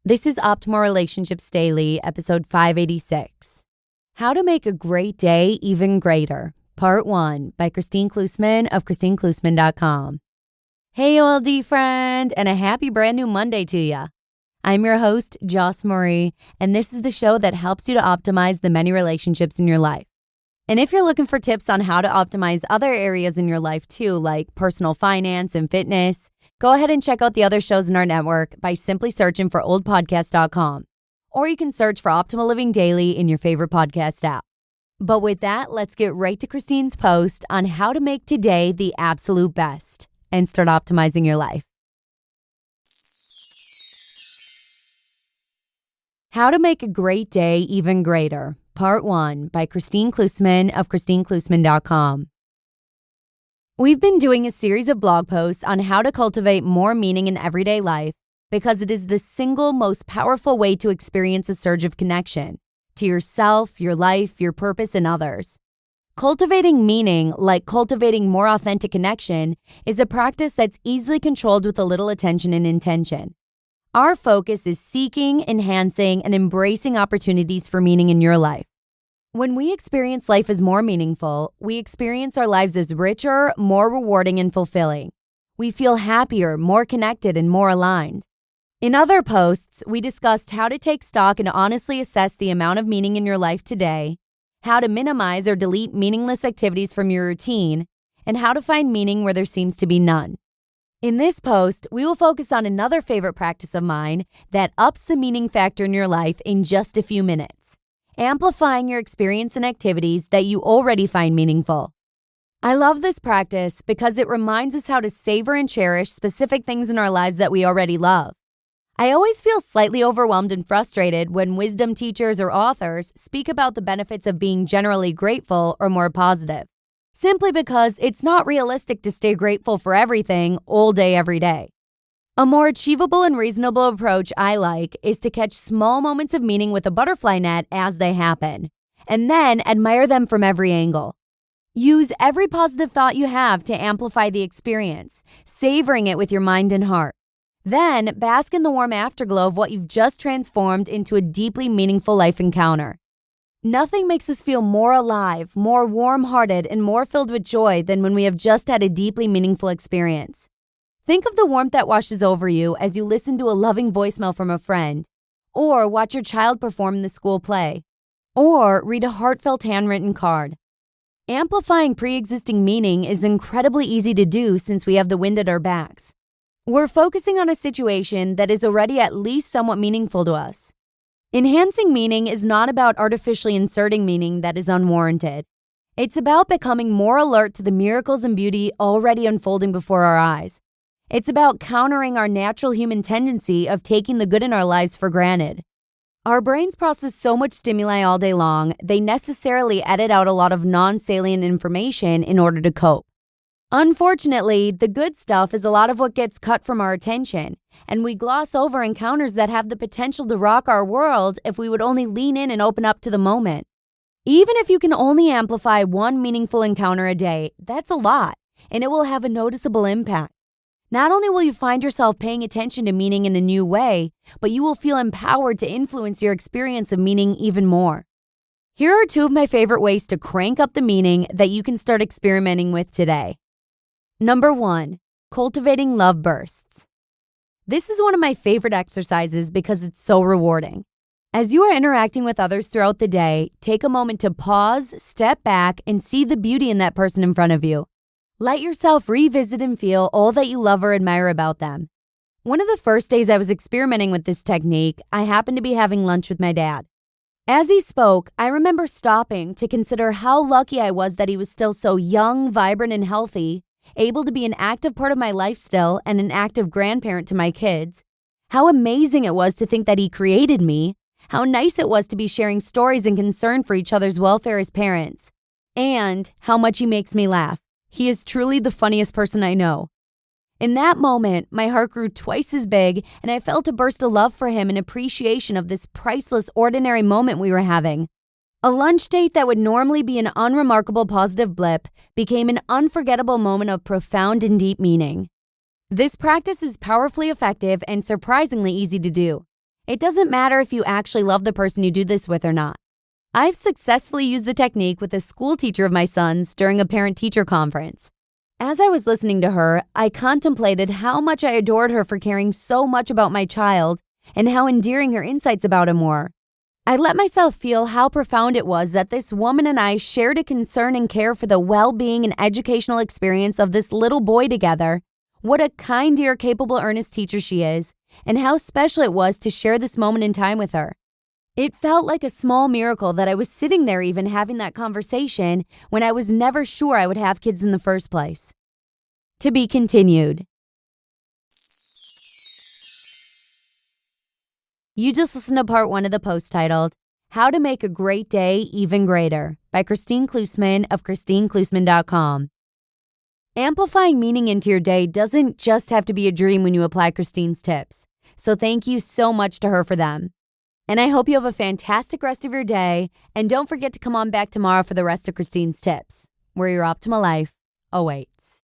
This is Optimal Relationships Daily, episode 586. How to Make a Great Day Even Greater, Part 1, by Kristine Klussman of KristineKlussman.com. Hey, OLD friend, and a happy brand new Monday to ya. I'm your host, Joss Marie, and this is the show that helps you to optimize the many relationships in your life. And if you're looking for tips on how to optimize other areas in your life too, like personal finance and fitness, go ahead and check out the other shows in our network by simply searching for oldpodcast.com. Or you can search for Optimal Living Daily in your favorite podcast app. But with that, let's get right to Kristine's post on how to make today the absolute best and start optimizing your life. How to Make a Great Day Even Greater, Part 1, by Kristine Klussman of KristineKlussman.com. We've been doing a series of blog posts on how to cultivate more meaning in everyday life because it is the single most powerful way to experience a surge of connection to yourself, your life, your purpose, and others. Cultivating meaning, like cultivating more authentic connection, is a practice that's easily controlled with a little attention and intention. Our focus is seeking, enhancing, and embracing opportunities for meaning in your life. When we experience life as more meaningful, we experience our lives as richer, more rewarding, and fulfilling. We feel happier, more connected, and more aligned. In other posts, we discussed how to take stock and honestly assess the amount of meaning in your life today, how to minimize or delete meaningless activities from your routine, and how to find meaning where there seems to be none. In this post, we will focus on another favorite practice of mine that ups the meaning factor in your life in just a few minutes, amplifying your experience and activities that you already find meaningful. I love this practice because it reminds us how to savor and cherish specific things in our lives that we already love. I always feel slightly overwhelmed and frustrated when wisdom teachers or authors speak about the benefits of being generally grateful or more positive, simply because it's not realistic to stay grateful for everything all day, every day. A more achievable and reasonable approach I like is to catch small moments of meaning with a butterfly net as they happen, and then admire them from every angle. Use every positive thought you have to amplify the experience, savoring it with your mind and heart. Then bask in the warm afterglow of what you've just transformed into a deeply meaningful life encounter. Nothing makes us feel more alive, more warm-hearted, and more filled with joy than when we have just had a deeply meaningful experience. Think of the warmth that washes over you as you listen to a loving voicemail from a friend, or watch your child perform in the school play, or read a heartfelt handwritten card. Amplifying pre-existing meaning is incredibly easy to do since we have the wind at our backs. We're focusing on a situation that is already at least somewhat meaningful to us. Enhancing meaning is not about artificially inserting meaning that is unwarranted. It's about becoming more alert to the miracles and beauty already unfolding before our eyes. It's about countering our natural human tendency of taking the good in our lives for granted. Our brains process so much stimuli all day long, they necessarily edit out a lot of non-salient information in order to cope. Unfortunately, the good stuff is a lot of what gets cut from our attention, and we gloss over encounters that have the potential to rock our world if we would only lean in and open up to the moment. Even if you can only amplify one meaningful encounter a day, that's a lot, and it will have a noticeable impact. Not only will you find yourself paying attention to meaning in a new way, but you will feel empowered to influence your experience of meaning even more. Here are two of my favorite ways to crank up the meaning that you can start experimenting with today. Number 1, cultivating love bursts. This is one of my favorite exercises because it's so rewarding. As you are interacting with others throughout the day, take a moment to pause, step back, and see the beauty in that person in front of you. Let yourself revisit and feel all that you love or admire about them. One of the first days I was experimenting with this technique, I happened to be having lunch with my dad. As he spoke, I remember stopping to consider how lucky I was that he was still so young, vibrant, and healthy, able to be an active part of my life still and an active grandparent to my kids. How amazing it was to think that he created me. How nice it was to be sharing stories and concern for each other's welfare as parents. And how much he makes me laugh. He is truly the funniest person I know. In that moment, my heart grew twice as big, and I felt a burst of love for him and appreciation of this priceless, ordinary moment we were having. A lunch date that would normally be an unremarkable positive blip became an unforgettable moment of profound and deep meaning. This practice is powerfully effective and surprisingly easy to do. It doesn't matter if you actually love the person you do this with or not. I've successfully used the technique with a school teacher of my son's during a parent-teacher conference. As I was listening to her, I contemplated how much I adored her for caring so much about my child and how endearing her insights about him were. I let myself feel how profound it was that this woman and I shared a concern and care for the well-being and educational experience of this little boy together, what a kind, dear, capable, earnest teacher she is, and how special it was to share this moment in time with her. It felt like a small miracle that I was sitting there even having that conversation when I was never sure I would have kids in the first place. To be continued. You just listened to part 1 of the post titled, How to Make a Great Day Even Greater by Kristine Klussman of KristineKlussman.com. Amplifying meaning into your day doesn't just have to be a dream when you apply Kristine's tips, so thank you so much to her for them. And I hope you have a fantastic rest of your day, and don't forget to come on back tomorrow for the rest of Kristine's tips, where your optimal life awaits.